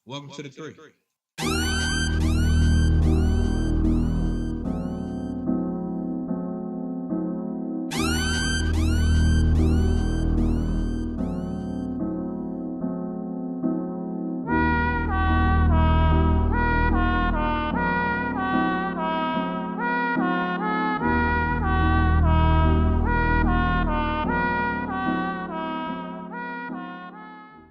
Welcome to the three.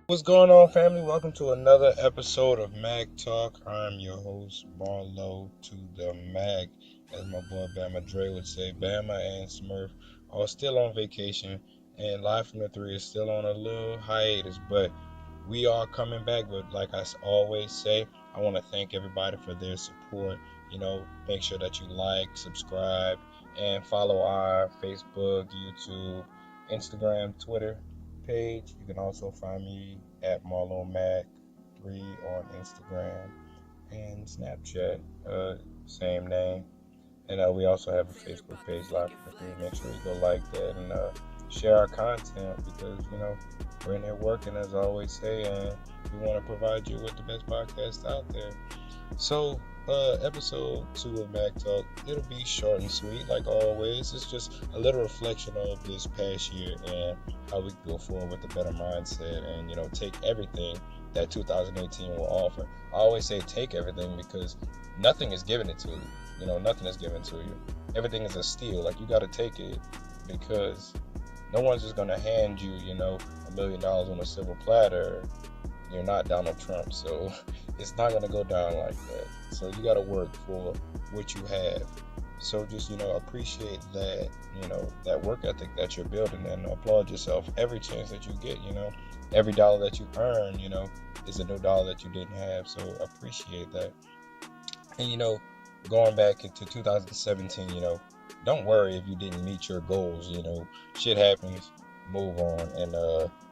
What's going on, family? Welcome to another episode of Mag Talk. I'm your host, Marlo to the Mag, as my boy Bama Dre would say. Bama and Smurf are still on vacation, and Live from the Three is still on a little hiatus, but we are coming back. But like I always say, I want to thank everybody for their support. Make sure that you like, subscribe, and follow our Facebook, YouTube, Instagram, Twitter page. You can also find me at MarloMac3 on Instagram and Snapchat, same name. And we also have a Facebook page, Live from the Three. Make sure you go like that and share our content because, we're in here working, as I always say, and we want to provide you with the best podcast out there. So, episode 2 of Mac Talk, it'll be short and sweet, like always. It's just a little reflection of this past year and how we can go forward with a better mindset and, take everything that 2018 will offer. I always say take everything because nothing is given it to you. Nothing is given to you. Everything is a steal. Like, you got to take it because no one's just going to hand you, $1 million on a silver platter. You're not Donald Trump, so it's not going to go down like that. So you got to work for what you have. So just, appreciate that, that work ethic that you're building and applaud yourself every chance that you get, Every dollar that you earn, is a new dollar that you didn't have. So appreciate that. And, going back into 2017, don't worry if you didn't meet your goals, shit happens, move on. And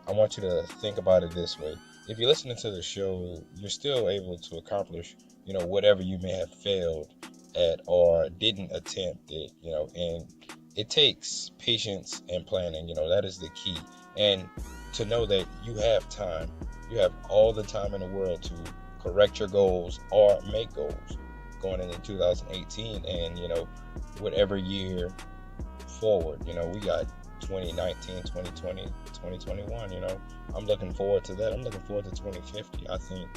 I want you to think about it this way. If you're listening to the show, you're still able to accomplish, whatever you may have failed at or didn't attempt it, and it takes patience and planning, that is the key. And to know that you have time, you have all the time in the world to correct your goals or make goals going into 2018 and, whatever year forward, we got 2019, 2020, 2021, I'm looking forward to that. I'm looking forward to 2050. I think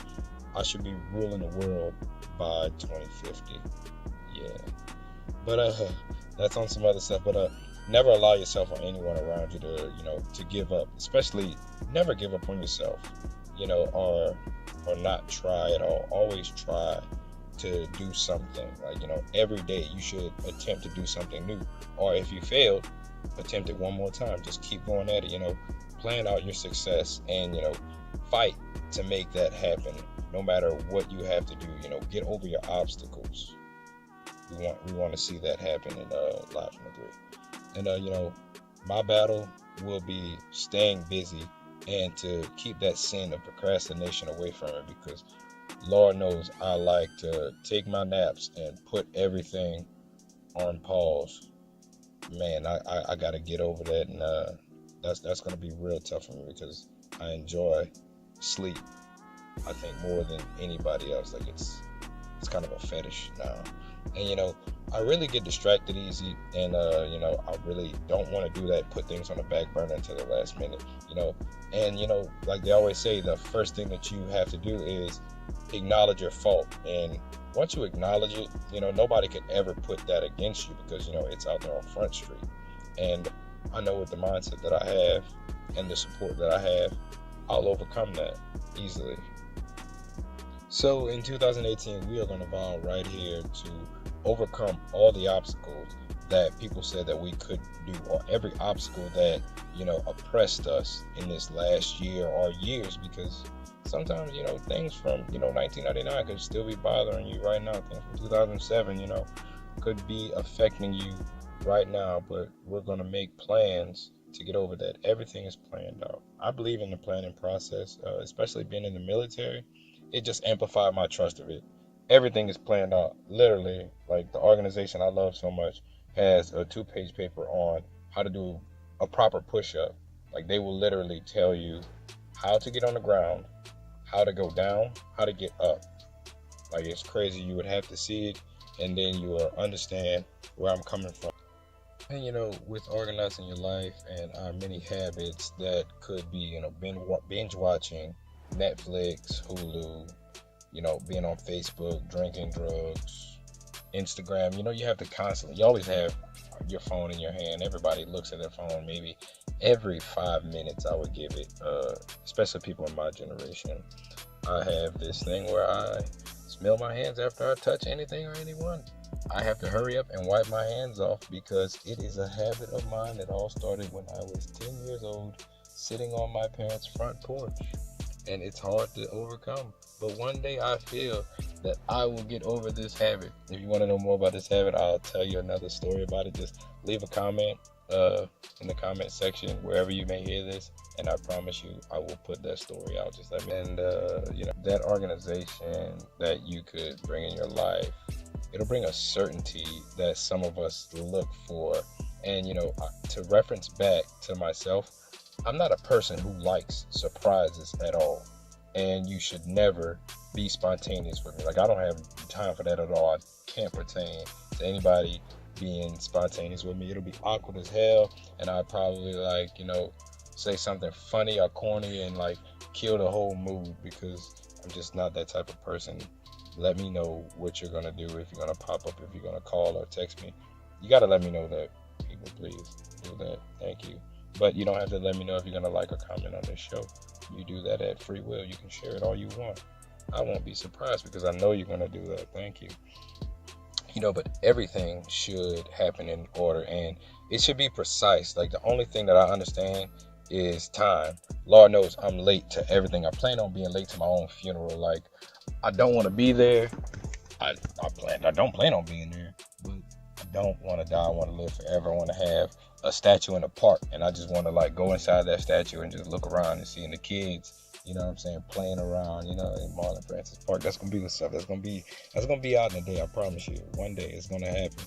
I should be ruling the world by 2050. Yeah. But that's on some other stuff. But never allow yourself or anyone around you to, to give up. Especially never give up on yourself, or not try at all. Always try to do something. Like, every day you should attempt to do something new. Or if you failed, attempt it one more time. Just keep going at it, plan out your success and, fight to make that happen no matter what you have to do. Get over your obstacles. We want to see that happen in Live from the Three. And my battle will be staying busy and to keep that sin of procrastination away from it, because Lord knows I like to take my naps and put everything on pause. Man, I got to get over that, and that's going to be real tough for me because I enjoy sleep, I think, more than anybody else. Like, it's kind of a fetish now. And, I really get distracted easy, and, I really don't want to do that, put things on the back burner until the last minute, And, like they always say, the first thing that you have to do is acknowledge your fault. And once you acknowledge it, nobody could ever put that against you because, it's out there on Front Street. And I know with the mindset that I have and the support that I have, I'll overcome that easily. So in 2018, we are going to vow right here to overcome all the obstacles that people said that we couldn't do, or every obstacle that, oppressed us in this last year or years, because sometimes, things from, 1999 could still be bothering you right now. Things from 2007, could be affecting you right now, but we're going to make plans to get over that. Everything is planned out. I believe in the planning process, especially being in the military. It just amplified my trust of it. Everything is planned out. Literally, like the organization I love so much has a 2-page paper on how to do a proper push-up. Like, they will literally tell you how to get on the ground, how to go down, how to get up. Like, it's crazy. You would have to see it, and then you will understand where I'm coming from. And with organizing your life and our many habits that could be, binge watching Netflix, Hulu, being on Facebook, drinking drugs, Instagram. You have to constantly, you always have your phone in your hand. Everybody looks at their phone maybe every 5 minutes, I would give it, especially people in my generation. I have this thing where I smell my hands after I touch anything or anyone. I have to hurry up and wipe my hands off because it is a habit of mine that all started when I was 10 years old, sitting on my parents' front porch. And it's hard to overcome. But one day I feel that I will get over this habit. If you want to know more about this habit, I'll tell you another story about it. Just leave a comment in the comment section wherever you may hear this, and I promise you I will put that story out. Just let me. And that organization that you could bring in your life, it'll bring a certainty that some of us look for. And to reference back to myself, I'm not a person who likes surprises at all, and you should never be spontaneous with me. Like, I don't have time for that at all. I can't pertain to anybody being spontaneous with me. It'll be awkward as hell, and I'd probably say something funny or corny and kill the whole mood, because I'm just not that type of person. Let me know what you're gonna do, if you're gonna pop up, if you're gonna call or text me. You gotta let me know that, people. Please do that. Thank you. But you don't have to let me know if you're gonna like or comment on this show. You do that at free will. You can share it all you want. I won't be surprised because I know you're gonna do that. Thank you. But everything should happen in order, and it should be precise. Like, the only thing that I understand is time. Lord knows I'm late to everything. I plan on being late to my own funeral. Like, I don't want to be there. I don't plan on being there, but I don't want to die. I want to live forever. I want to have a statue in the park, and I just want to go inside that statue and just look around and seeing the kids, playing around, in Marlon Francis Park. That's gonna be the stuff. That's gonna be out in the day. I promise you. One day it's gonna happen.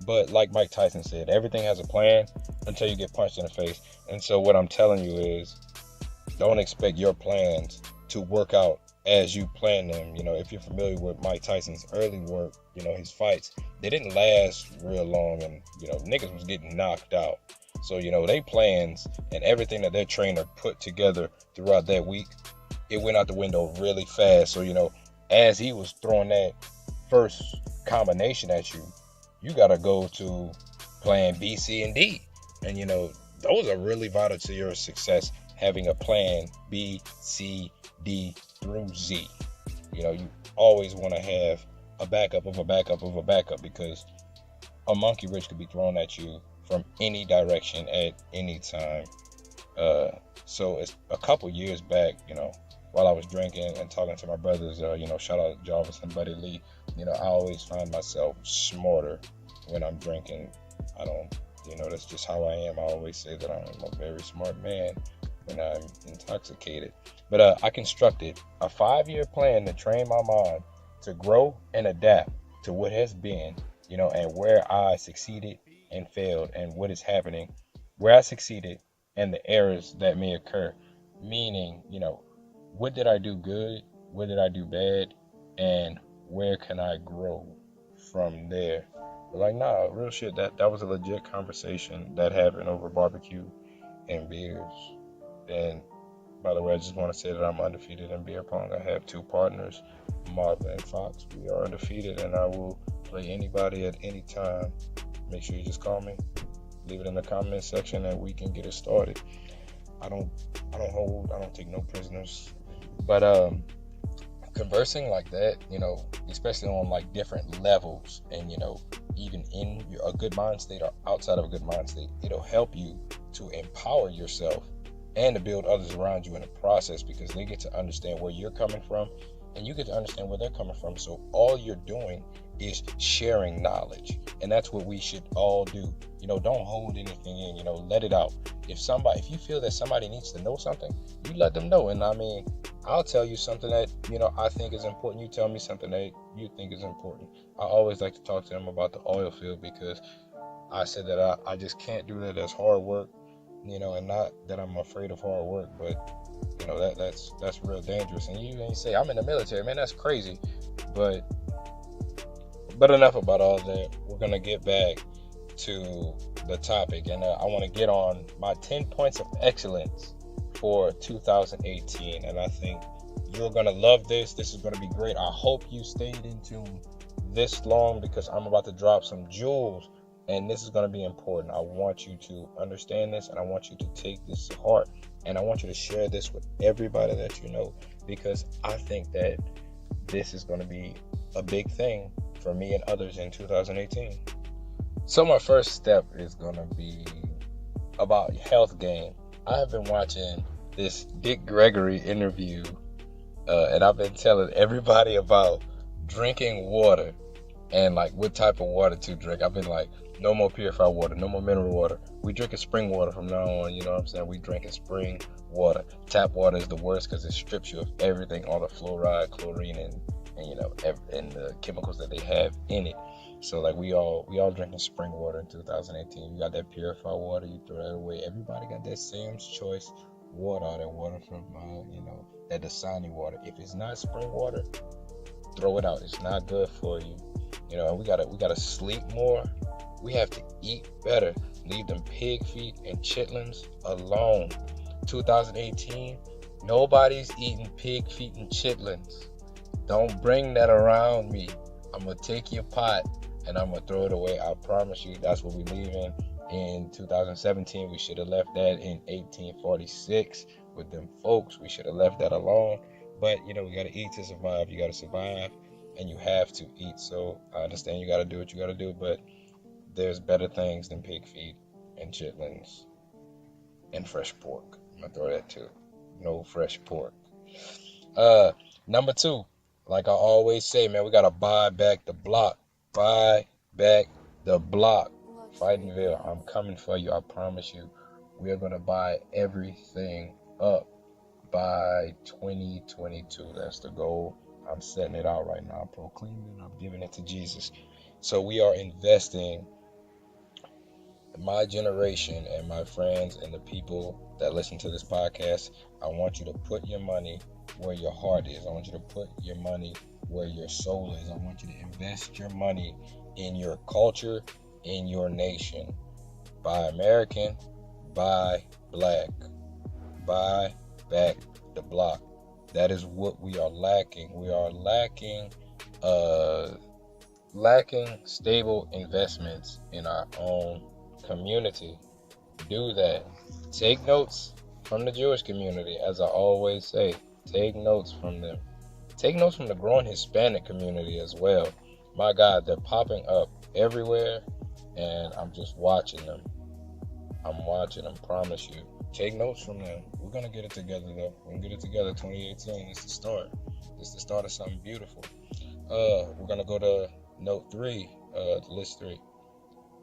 But like Mike Tyson said, everything has a plan until you get punched in the face. And so what I'm telling you is, don't expect your plans to work out as you plan them. If you're familiar with Mike Tyson's early work, his fights, they didn't last real long, and niggas was getting knocked out. So they plans and everything that their trainer put together throughout that week, it went out the window really fast. So as he was throwing that first combination at you, you gotta go to plan B, C, and D. And those are really vital to your success, having a plan B, C, D through Z. You always want to have a backup of a backup of a backup, because a monkey wrench could be thrown at you from any direction at any time. So it's a couple years back, while I was drinking and talking to my brothers, shout out Jarvis and Buddy Lee, I always find myself smarter when I'm drinking. I don't, that's just how I am. I always say that I'm a very smart man when I'm intoxicated. But I constructed a 5-year plan to train my mind to grow and adapt to what has been, and where I succeeded and failed, and what is happening, where I succeeded, and the errors that may occur. Meaning, what did I do good? What did I do bad? And where can I grow from there? But nah, real shit, that was a legit conversation that happened over barbecue and beers. And by the way, I just want to say that I'm undefeated in beer pong. I have 2 partners, Martha and Fox. We are undefeated, and I will play anybody at any time. Make sure you just call me, leave it in the comment section, and we can get it started. I don't take no prisoners. But conversing like that, especially on different levels, and even in a good mind state or outside of a good mind state, it'll help you to empower yourself and to build others around you in the process, because they get to understand where you're coming from, and you get to understand where they're coming from. So all you're doing is sharing knowledge, and that's what we should all do. Don't hold anything in. Let it out. If you feel that somebody needs to know something, you let them know. And I'll tell you something that I think is important. You tell me something that you think is important. I always like to talk to them about the oil field, because I said that I just can't do that as hard work. And not that I'm afraid of hard work, but That's real dangerous. And you ain't say I'm in the military, man. That's crazy. But enough about all that. We're gonna get back to the topic, and I want to get on my 10 points of excellence for 2018. And I think you're gonna love this. This is gonna be great. I hope you stayed in tune this long, because I'm about to drop some jewels, and this is gonna be important. I want you to understand this, and I want you to take this to heart, and I want you to share this with everybody that you know, because I think that this is gonna be a big thing for me and others in 2018. So my first step is going to be about health gain. I have been watching this Dick Gregory interview, and I've been telling everybody about drinking water and like what type of water to drink. I've been like, no more purified water, no more mineral water. We drinking spring water from now on, you know what I'm saying? We drinking spring water. Tap water is the worst because it strips you of everything, all the fluoride, chlorine, and and the chemicals that they have in it. So like we all drinking spring water in 2018. You got that purified water, you throw that away. Everybody got that Sam's Choice water, that water from that Dasani water. If it's not spring water, throw it out. It's not good for you. And we gotta sleep more. We have to eat better. Leave them pig feet and chitlins alone. 2018, nobody's eating pig feet and chitlins. Don't bring that around me. I'm going to take your pot and I'm going to throw it away. I promise you, that's what we leaving in 2017. We should have left that in 1846 with them folks. We should have left that alone. But, we got to eat to survive. You got to survive, and you have to eat. So I understand you got to do what you got to do, but there's better things than pig feet and chitlins and fresh pork. I'm going to throw that too. No fresh pork. Number 2. Like I always say, man, we got to buy back the block. Buy back the block. Fightingville, I'm coming for you. I promise you. We are going to buy everything up by 2022. That's the goal. I'm setting it out right now. I'm proclaiming it. I'm giving it to Jesus. So we are investing. My generation and my friends and the people that listen to this podcast, I want you to put your money where your heart is. I want you to put your money where your soul is. I want you to invest your money in your culture, in your nation. Buy American, buy black. Buy back the block. That is what we are lacking. We are lacking stable investments in our own community. Do that. Take notes from the Jewish community, as I always say. Take notes from them. Take notes from the growing Hispanic community as well. My God, they're popping up everywhere, and I'm just watching them. I'm watching them, promise you. Take notes from them. We're going to get it together, though. We're going to get it together 2018. It's the start. It's the start of something beautiful. We're going to go to note 3, list 3.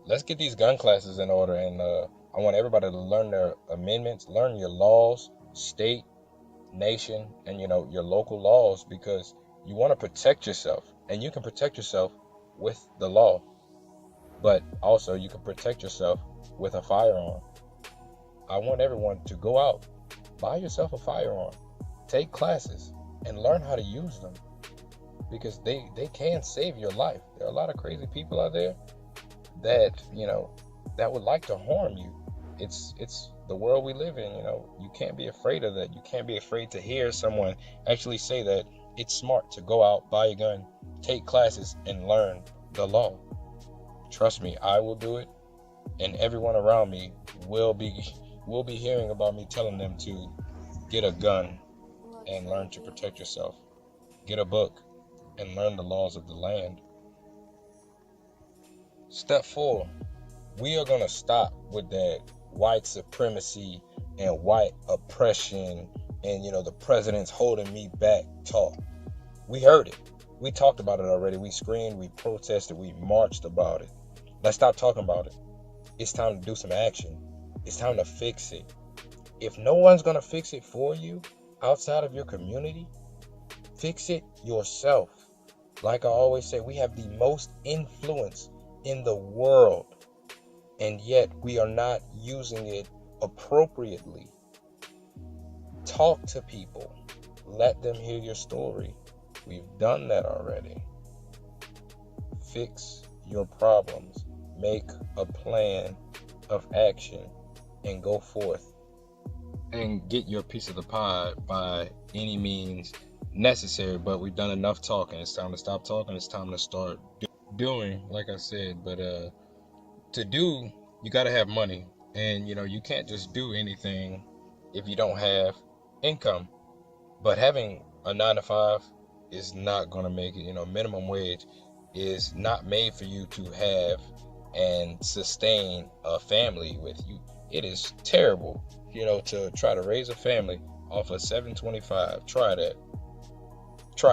Let's get these gun classes in order, and I want everybody to learn their amendments, learn your laws, state, nation, and your local laws, because you want to protect yourself, and you can protect yourself with the law, but also you can protect yourself with a firearm. I want everyone to go out, buy yourself a firearm, take classes, and learn how to use them, because they can save your life. There are a lot of crazy people out there that that would like to harm you. It's the world we live in. You can't be afraid of that. You can't be afraid to hear someone actually say that it's smart to go out, buy a gun, take classes, and learn the law. Trust me, I will do it, and everyone around me will be hearing about me telling them to get a gun and learn to protect yourself. Get a book and learn the laws of the land. Step 4, we are going to stop with that white supremacy and white oppression and, the president's holding me back talk. We heard it. We talked about it already. We screamed, we protested, we marched about it. Let's stop talking about it. It's time to do some action. It's time to fix it. If no one's going to fix it for you outside of your community, fix it yourself. Like I always say, we have the most influence in the world, and yet we are not using it appropriately. Talk to people. Let them hear your story. We've done that already. Fix your problems. Make a plan of action and go forth and get your piece of the pie by any means necessary. But we've done enough talking. It's time to stop talking. It's time to start doing, like I said. But to do, you got to have money. And, you can't just do anything if you don't have income. But having a 9 to 5 is not going to make it. Minimum wage is not made for you to have and sustain a family with you. It is terrible, to try to raise a family off of $7.25. Try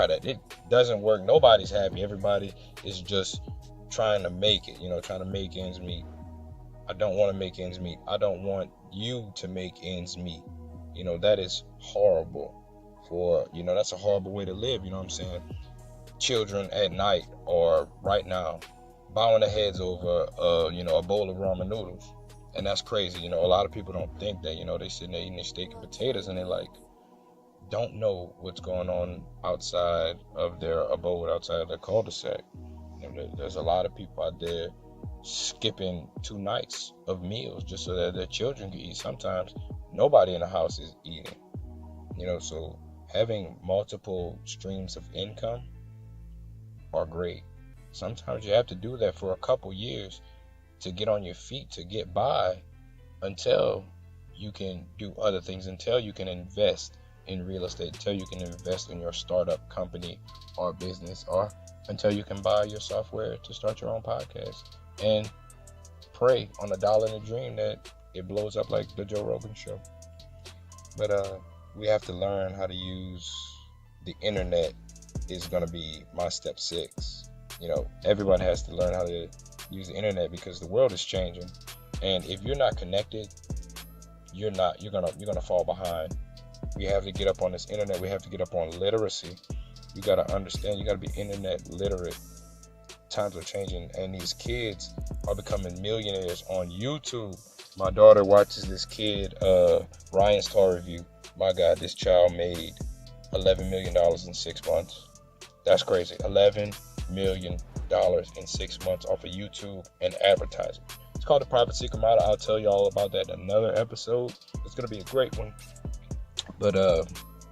that. It doesn't work. Nobody's happy. Everybody is just trying to make it, trying to make ends meet. I don't want to make ends meet. I don't want you to make ends meet. That is horrible. That's a horrible way to live. You know what I'm saying? Children at night or right now bowing their heads over a bowl of ramen noodles. And that's crazy. A lot of people don't think that. They sitting there eating their steak and potatoes and they don't know what's going on outside of their abode, outside of their cul-de-sac. There's a lot of people out there skipping 2 nights of meals just so that their children can eat. Sometimes nobody in the house is eating. So having multiple streams of income are great. Sometimes you have to do that for a couple years to get on your feet, to get by, until you can do other things, until you can invest in real estate, until you can invest in your startup company or business, or until you can buy your software to start your own podcast and pray on a dollar and a dream that it blows up like the Joe Rogan show. But we have to learn how to use the internet is going to be my step 6. Everyone has to learn how to use the internet because the world is changing. And if you're not connected, you're gonna fall behind. We have to get up on this internet. We have to get up on literacy. You got to understand, you got to be internet literate. Times are changing, and these kids are becoming millionaires on YouTube. My daughter watches this kid, Ryan's Car Review. My God, this child made $11 million in 6 months. That's crazy. $11 million in 6 months off of YouTube and advertising. It's called the Profit Secret Model. I'll tell you all about that in another episode. It's going to be a great one. But,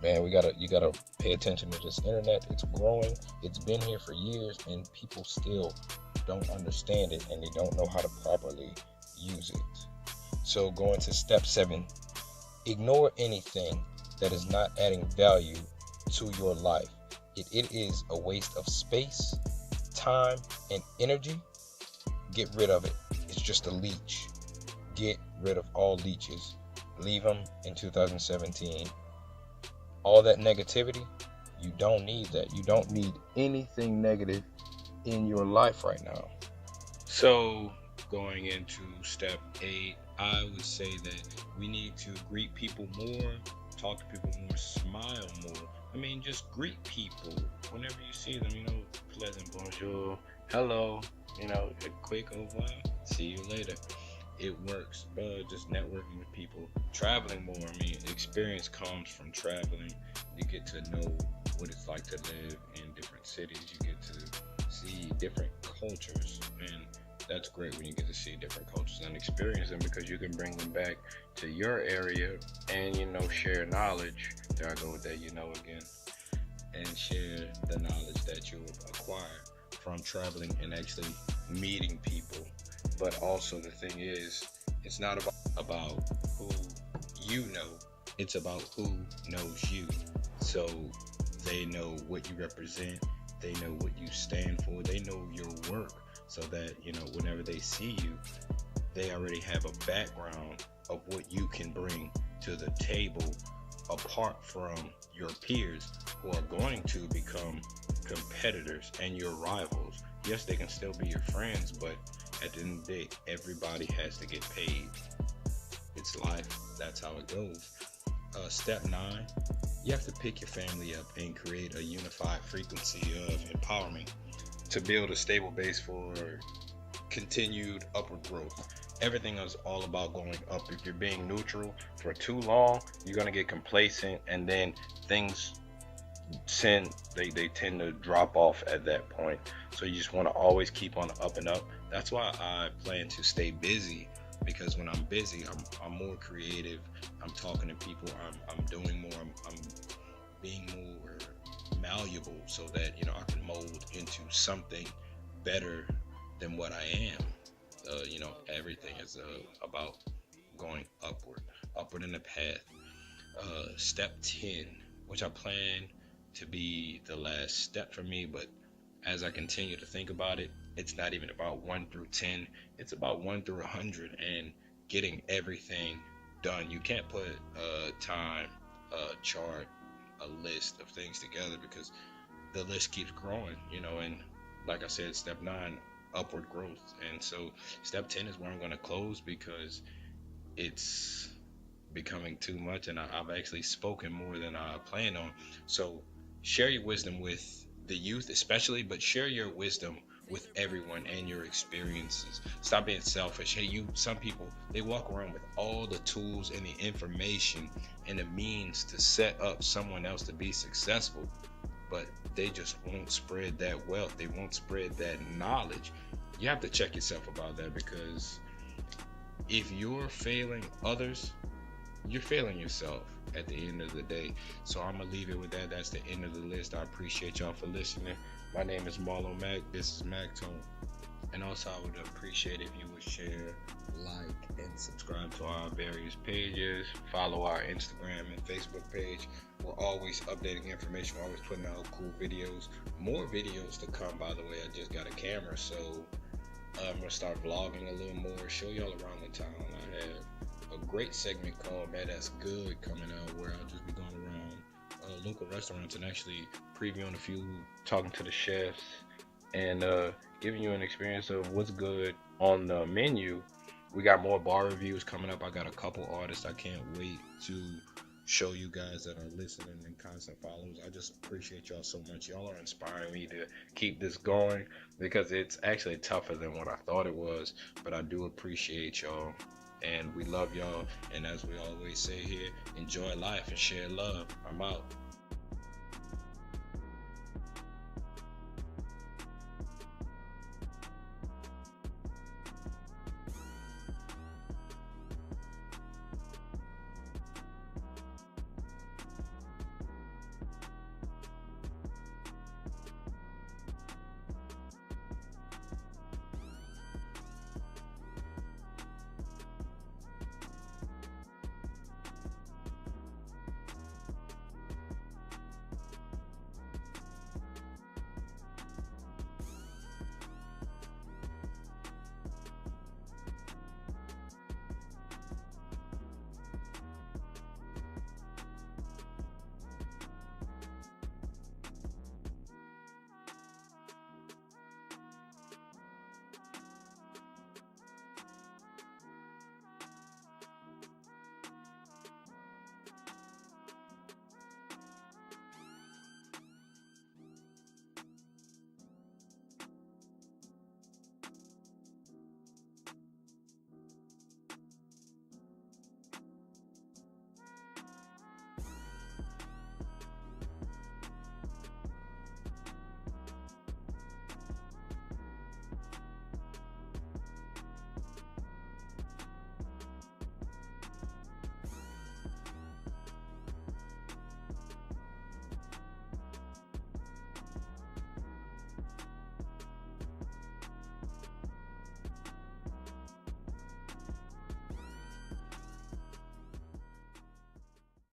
man, you gotta pay attention to this internet. It's growing. It's been here for years, and people still don't understand it, and they don't know how to properly use it. So going to step 7, ignore anything that is not adding value to your life. It is a waste of space, time, and energy. Get rid of it. It's just a leech. Get rid of all leeches. Leave them in 2017. All that negativity, you don't need that. You don't need anything negative in your life right now. So, going into step 8, I would say that we need to greet people more, talk to people more, smile more. Just greet people whenever you see them, pleasant bonjour, hello, a quick au revoir, see you later. It works. Just networking with people, traveling more. Experience comes from traveling. You get to know what it's like to live in different cities. You get to see different cultures, and that's great when you get to see different cultures and experience them, because you can bring them back to your area and share knowledge. There I go with that again, and share the knowledge that you acquire from traveling and actually meeting people. But also the thing is, it's not about who you know, it's about who knows you. So they know what you represent, they know what you stand for, they know your work, so that whenever they see you, they already have a background of what you can bring to the table, apart from your peers who are going to become competitors and your rivals. Yes, they can still be your friends, but at the end of the day, everybody has to get paid. It's life. That's how it goes. Step 9, you have to pick your family up and create a unified frequency of empowerment to build a stable base for continued upward growth. Everything is all about going up. If you're being neutral for too long, you're gonna get complacent, and then things they tend to drop off at that point. So you just want to always keep on the up and up. That's why I plan to stay busy, because when I'm busy, I'm more creative. I'm talking to people. I'm doing more. I'm being more malleable, so that I can mold into something better than what I am. Everything is about going upward in the path. Step 10, which I plan to be the last step for me, but as I continue to think about it, it's not even about 1 through 10, it's about 1 through 100, and getting everything done. You can't put a time, a chart, a list of things together, because the list keeps growing, and like I said, step 9, upward growth. And so step 10 is where I'm going to close, because it's becoming too much, and I've actually spoken more than I planned on. So share your wisdom with the youth especially, but share your wisdom with everyone and your experiences. Stop being selfish. Hey, some people, they walk around with all the tools and the information and the means to set up someone else to be successful, but they just won't spread that wealth. They won't spread that knowledge. You have to check yourself about that, because if you're failing others, you're failing yourself at the end of the day. So I'm gonna leave it with that. That's the end of the list. I appreciate y'all for listening. My name is Marlo Mac. This is Mac Tone. And also, I would appreciate if you would share, like, and subscribe to our various pages. Follow our Instagram and Facebook page. We're always updating information. We're always putting out cool videos. More videos to come, by the way. I just got a camera, so I'm gonna start vlogging a little more, show y'all around the town. I have a great segment called Man That's Good coming out, where I'll just be going around local restaurants and actually previewing a few, talking to the chefs, and giving you an experience of what's good on the menu. We got more bar reviews coming up. I got a couple artists I can't wait to show you guys that are listening and constant followers. I just appreciate y'all so much. Y'all are inspiring me to keep this going, because it's actually tougher than what I thought it was, but I do appreciate y'all, and we love y'all. And as we always say here, enjoy life and share love. I'm out.